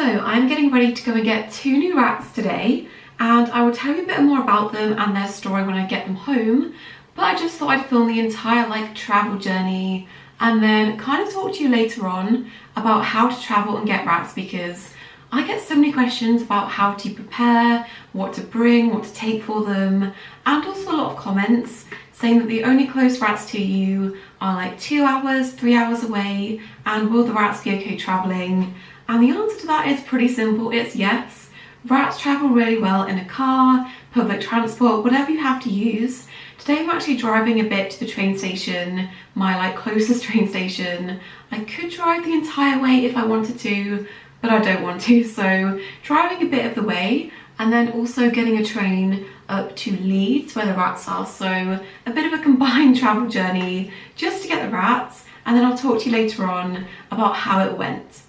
I'm getting ready to go and get 2 new rats today, and I will tell you a bit more about them and their story when I get them home, but I just thought I'd film the entire travel journey and then kind of talk to you later on about how to travel and get rats, because I get so many questions about how to prepare, what to bring, what to take for them, and also a lot of comments saying that the only close rats to you are 2 hours, 3 hours away, and will the rats be okay travelling? And the answer to that is pretty simple, it's yes. Rats travel really well in a car, public transport, whatever you have to use. Today I'm actually driving a bit to the train station, my closest train station. I could drive the entire way if I wanted to, but I don't want to, so driving a bit of the way and then also getting a train up to Leeds where the rats are, so a bit of a combined travel journey just to get the rats, and then I'll talk to you later on about how it went.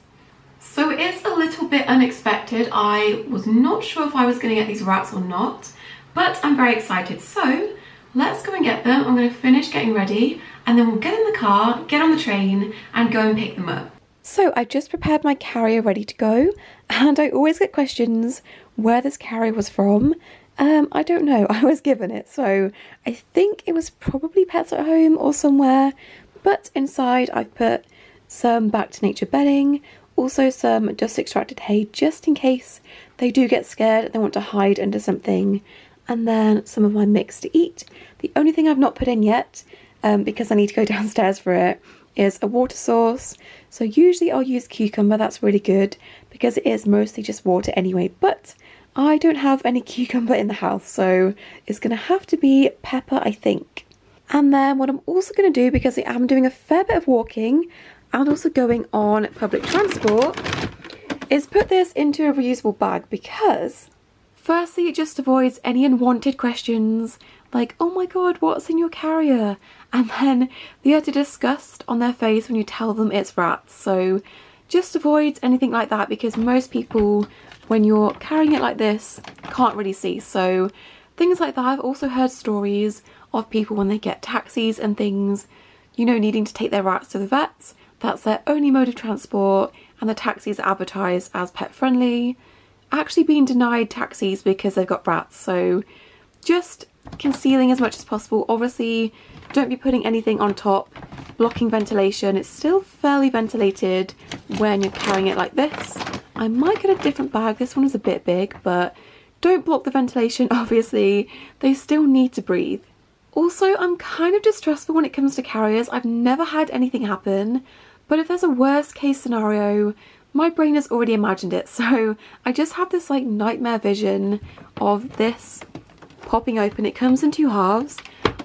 So it is a little bit unexpected. I was not sure if I was going to get these rats or not, but I'm very excited. So let's go and get them. I'm going to finish getting ready and then we'll get in the car, get on the train and go and pick them up. So I've just prepared my carrier ready to go, and I always get questions where this carrier was from. I don't know, I was given it, so I think it was probably Pets at Home or somewhere, but inside I've put some back to nature bedding, also some dust extracted hay just in case they do get scared and they want to hide under something, and then some of my mix to eat. The only thing I've not put in yet, because I need to go downstairs for it, is a water source. So usually I'll use cucumber, that's really good because it is mostly just water anyway, but I don't have any cucumber in the house, so it's going to have to be pepper, I think. And then what I'm also going to do, because I am doing a fair bit of walking and also going on public transport, is put this into a reusable bag, because firstly it just avoids any unwanted questions like, oh my god, what's in your carrier? And then the utter disgust on their face when you tell them it's rats. So just avoids anything like that, because most people, when you're carrying it like this, can't really see. So things like that. I've also heard stories of people when they get taxis and things, needing to take their rats to the vets. That's their only mode of transport, and the taxis are advertised as pet friendly, actually being denied taxis because they've got rats. So just concealing as much as possible. Obviously don't be putting anything on top, blocking ventilation. It's still fairly ventilated when you're carrying it like this. I might get a different bag, this one is a bit big, but don't block the ventilation, obviously. They still need to breathe. Also, I'm kind of distrustful when it comes to carriers. I've never had anything happen, but if there's a worst case scenario, my brain has already imagined it. So I just have this nightmare vision of this popping open. It comes in 2 halves.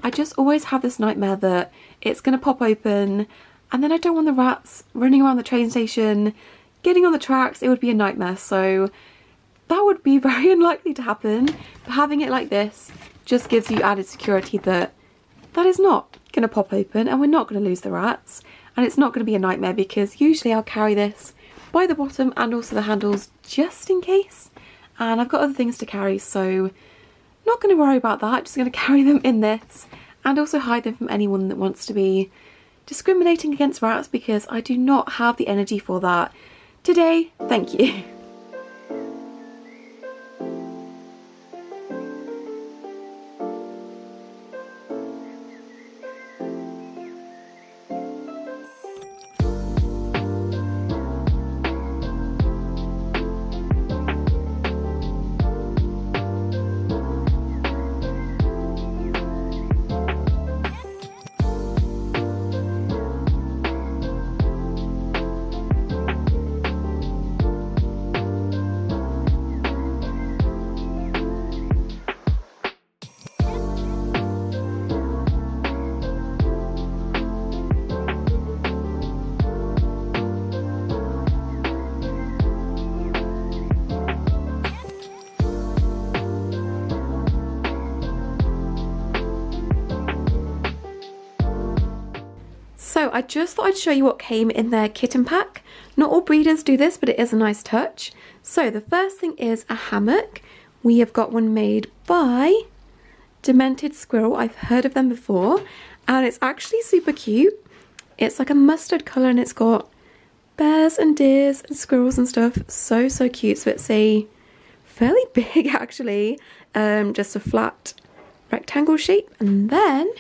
I just always have this nightmare that it's going to pop open, and then I don't want the rats running around the train station, getting on the tracks. It would be a nightmare. So that would be very unlikely to happen, but having it like this just gives you added security that that is not going to pop open and we're not going to lose the rats, and it's not going to be a nightmare, because usually I'll carry this by the bottom and also the handles just in case, and I've got other things to carry, so not going to worry about that. Just going to carry them in this and also hide them from anyone that wants to be discriminating against rats, because I do not have the energy for that today, thank you. So I just thought I'd show you what came in their kitten pack. Not all breeders do this, but it is a nice touch. So the first thing is a hammock. We have got one made by Demented Squirrel. I've heard of them before, and it's actually super cute. It's like a mustard colour and it's got bears and deers and squirrels and stuff. So cute. So it's a fairly big actually, just a flat rectangle shape. And then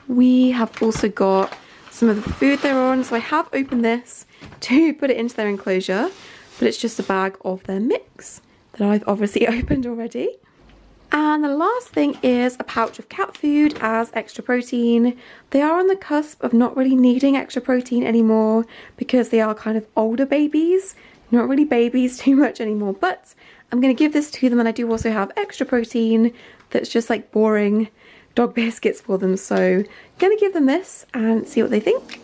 we have also got some of the food they're on. So I have opened this to put it into their enclosure, but it's just a bag of their mix that I've obviously opened already. And the last thing is a pouch of cat food as extra protein. They are on the cusp of not really needing extra protein anymore because they are kind of older babies. Not really babies too much anymore, but I'm going to give this to them, and I do also have extra protein that's just like boring dog biscuits for them. So I'm going to give them this and see what they think.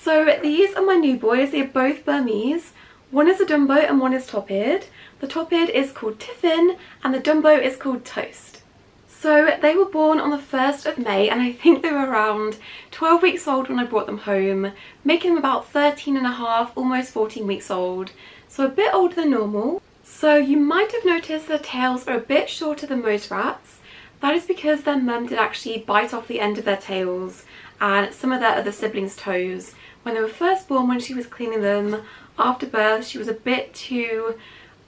So these are my new boys. They're both Burmese. One is a Dumbo and one is top-eared. The top-eared is called Tiffin and the Dumbo is called Toast. So they were born on the 1st of May, and I think they were around 12 weeks old when I brought them home, making them about 13 and a half, almost 14 weeks old. So a bit older than normal. So you might have noticed their tails are a bit shorter than most rats. That is because their mum did actually bite off the end of their tails and some of their other siblings' toes. When they were first born, when she was cleaning them after birth, she was a bit too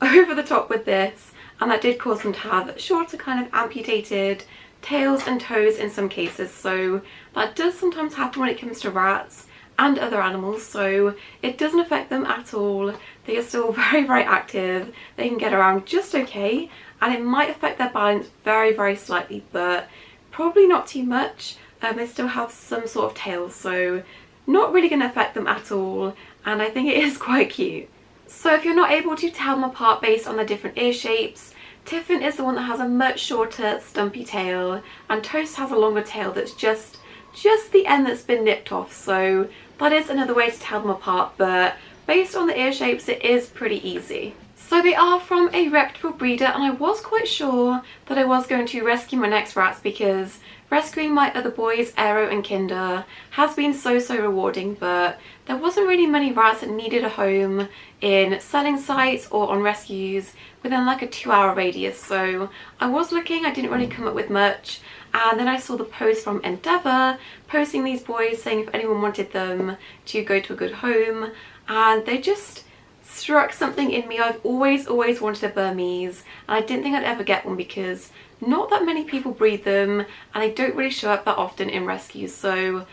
over the top with this, and that did cause them to have shorter kind of amputated tails and toes in some cases. So that does sometimes happen when it comes to rats and other animals, so it doesn't affect them at all. They are still very active. They can get around just okay, and it might affect their balance very slightly, but probably not too much. They still have some sort of tail, so not really going to affect them at all, and I think it is quite cute. So if you're not able to tell them apart based on their different ear shapes, Tiffin is the one that has a much shorter stumpy tail, and Toast has a longer tail that's just the end that's been nipped off. So that is another way to tell them apart, but based on the ear shapes it is pretty easy. So they are from a reputable breeder, and I was quite sure that I was going to rescue my next rats because rescuing my other boys, Aero and Kinder, has been so rewarding, but there wasn't really many rats that needed a home in selling sites or on rescues within like a 2-hour radius. So I was looking, I didn't really come up with much, and then I saw the post from Endeavour posting these boys saying if anyone wanted them to go to a good home, and they just struck something in me. I've always wanted a Burmese, and I didn't think I'd ever get one because not that many people breed them and they don't really show up that often in rescues. So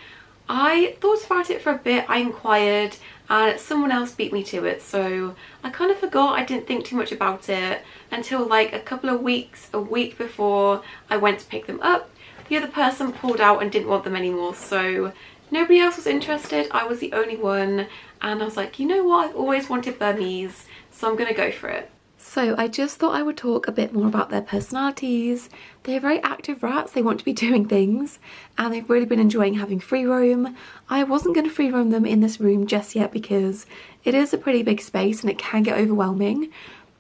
I thought about it for a bit, I inquired, and someone else beat me to it. So I kind of forgot, I didn't think too much about it until like a couple of weeks, a week before I went to pick them up. The other person pulled out and didn't want them anymore, so nobody else was interested. I was the only one, and I was like, you know what, I've always wanted Burmese, so I'm gonna go for it. So I just thought I would talk a bit more about their personalities. They're very active rats, they want to be doing things, and they've really been enjoying having free roam. I wasn't going to free roam them in this room just yet because it is a pretty big space and it can get overwhelming,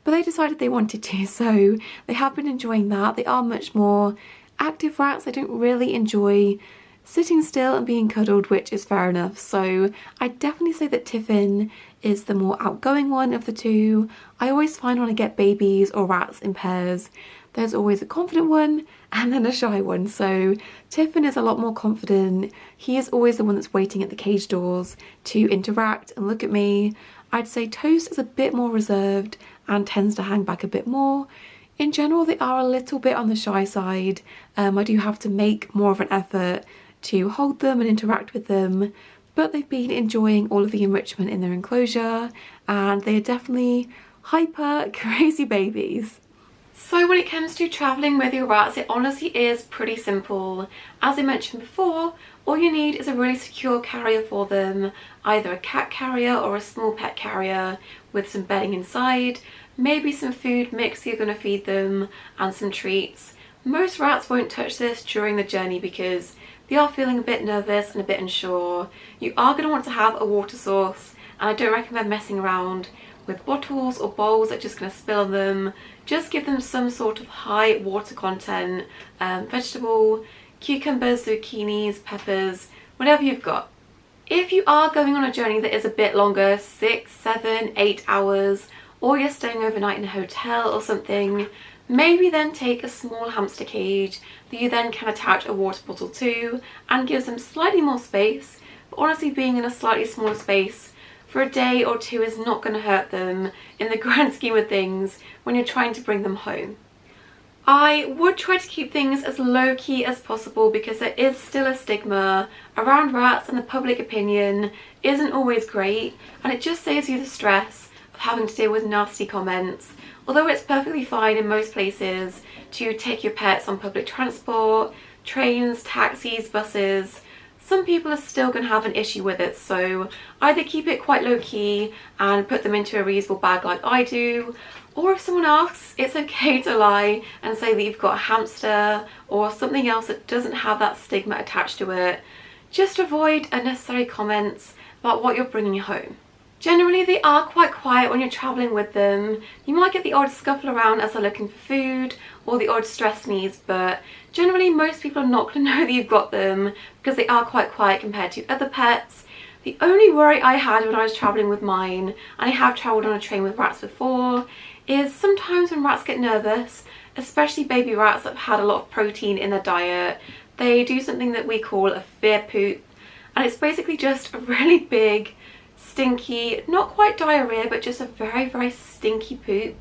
but they decided they wanted to, so they have been enjoying that. They are much more active rats. They don't really enjoy sitting still and being cuddled, which is fair enough. So I definitely say that Tiffin is the more outgoing one of the two. I always find when I get babies or rats in pairs, there's always a confident one and then a shy one. So Tiffin is a lot more confident. He is always the one that's waiting at the cage doors to interact and look at me. I'd say Toast is a bit more reserved and tends to hang back a bit more. In general, they are a little bit on the shy side. I do have to make more of an effort to hold them and interact with them, but they've been enjoying all of the enrichment in their enclosure, and they are definitely hyper crazy babies. So when it comes to travelling with your rats, it honestly is pretty simple. As I mentioned before, all you need is a really secure carrier for them, either a cat carrier or a small pet carrier with some bedding inside, maybe some food mix you're going to feed them, and some treats. Most rats won't touch this during the journey because they are feeling a bit nervous and a bit unsure. You are going to want to have a water source, and I don't recommend messing around with bottles or bowls that are just going to spill on them. Just give them some sort of high water content, vegetable, cucumbers, zucchinis, peppers, whatever you've got. If you are going on a journey that is a bit longer, 6, 7, 8 hours, or you're staying overnight in a hotel or something, maybe then take a small hamster cage that you then can attach a water bottle to and gives them slightly more space. But honestly, being in a slightly smaller space for a day or two is not going to hurt them in the grand scheme of things when you're trying to bring them home. I would try to keep things as low-key as possible because there is still a stigma around rats, and the public opinion isn't always great, and it just saves you the stress of having to deal with nasty comments. Although it's perfectly fine in most places to take your pets on public transport, trains, taxis, buses, some people are still going to have an issue with it, so either keep it quite low-key and put them into a reusable bag like I do, or if someone asks, it's okay to lie and say that you've got a hamster or something else that doesn't have that stigma attached to it. Just avoid unnecessary comments about what you're bringing home. Generally, they are quite quiet when you're travelling with them. You might get the odd scuffle around as they're looking for food or the odd stress sneeze, but generally most people are not going to know that you've got them because they are quite quiet compared to other pets. The only worry I had when I was travelling with mine, and I have travelled on a train with rats before, is sometimes when rats get nervous, especially baby rats that have had a lot of protein in their diet, they do something that we call a fear poop, and it's basically just a really big, stinky, not quite diarrhea, but just a very, very stinky poop.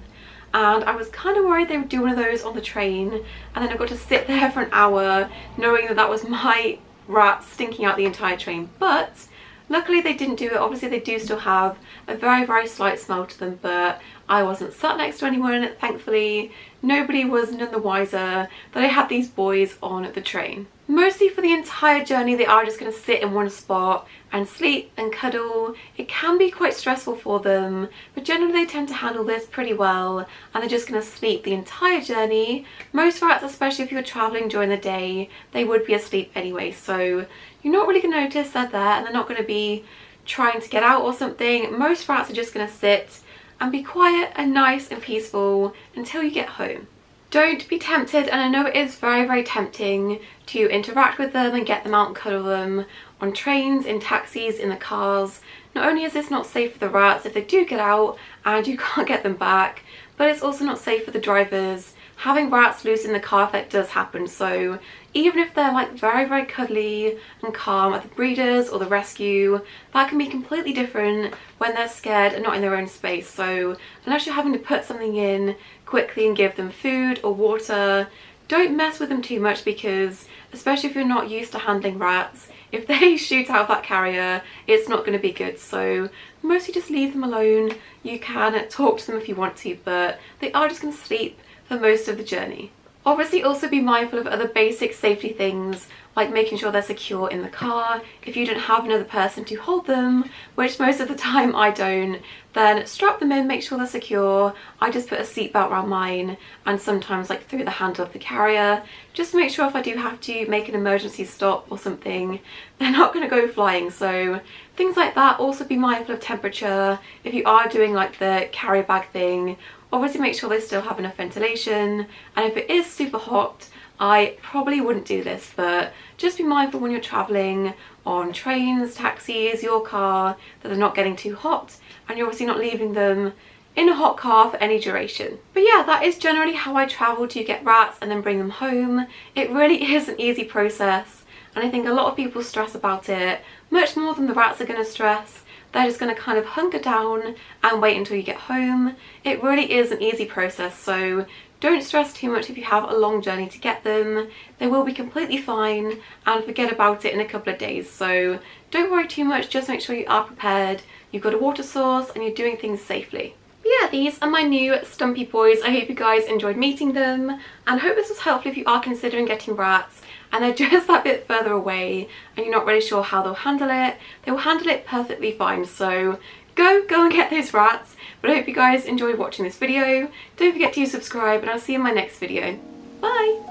And I was kind of worried they would do one of those on the train, and then I got to sit there for an hour knowing that that was my rat stinking out the entire train. But luckily they didn't do it. Obviously they do still have a very, very slight smell to them, but I wasn't sat next to anyone, thankfully. Nobody was none the wiser that I had these boys on the train. Mostly for the entire journey they are just going to sit in one spot and sleep and cuddle. It can be quite stressful for them, but generally they tend to handle this pretty well, and they're just going to sleep the entire journey. Most rats, especially if you're travelling during the day, they would be asleep anyway, so you're not really going to notice they're there and they're not going to be trying to get out or something. Most rats are just going to sit and be quiet and nice and peaceful until you get home. Don't be tempted, and I know it is very, very tempting to interact with them and get them out and cuddle them on trains, in taxis, in the cars. Not only is this not safe for the rats if they do get out and you can't get them back, but it's also not safe for the drivers. Having rats loose in the car, if that does happen, so even if they're like very, very cuddly and calm at the breeders or the rescue, that can be completely different when they're scared and not in their own space. So unless you're having to put something in quickly and give them food or water, don't mess with them too much, because especially if you're not used to handling rats, if they shoot out of that carrier, it's not going to be good. So mostly just leave them alone. You can talk to them if you want to, but they are just going to sleep for most of the journey. Obviously also be mindful of other basic safety things, like making sure they're secure in the car. If you don't have another person to hold them, which most of the time I don't, then strap them in, make sure they're secure. I just put a seatbelt around mine, and sometimes like through the handle of the carrier, just to make sure if I do have to make an emergency stop or something, they're not going to go flying. So things like that. Also be mindful of temperature. If you are doing like the carrier bag thing, obviously make sure they still have enough ventilation, and if it is super hot, I probably wouldn't do this, but just be mindful when you're travelling on trains, taxis, your car, that they're not getting too hot, and you're obviously not leaving them in a hot car for any duration. But yeah, that is generally how I travel to get rats and then bring them home. It really is an easy process, and I think a lot of people stress about it much more than the rats are going to stress. They're just going to kind of hunker down and wait until you get home. It really is an easy process, so don't stress too much if you have a long journey to get them. They will be completely fine, and forget about it in a couple of days. So don't worry too much, just make sure you are prepared, you've got a water source, and you're doing things safely. But yeah, these are my new Stumpy boys. I hope you guys enjoyed meeting them, and I hope this was helpful if you are considering getting rats and they're just that bit further away and you're not really sure how they'll handle it. They will handle it perfectly fine, so go and get those rats. But I hope you guys enjoyed watching this video. Don't forget to subscribe, and I'll see you in my next video. Bye!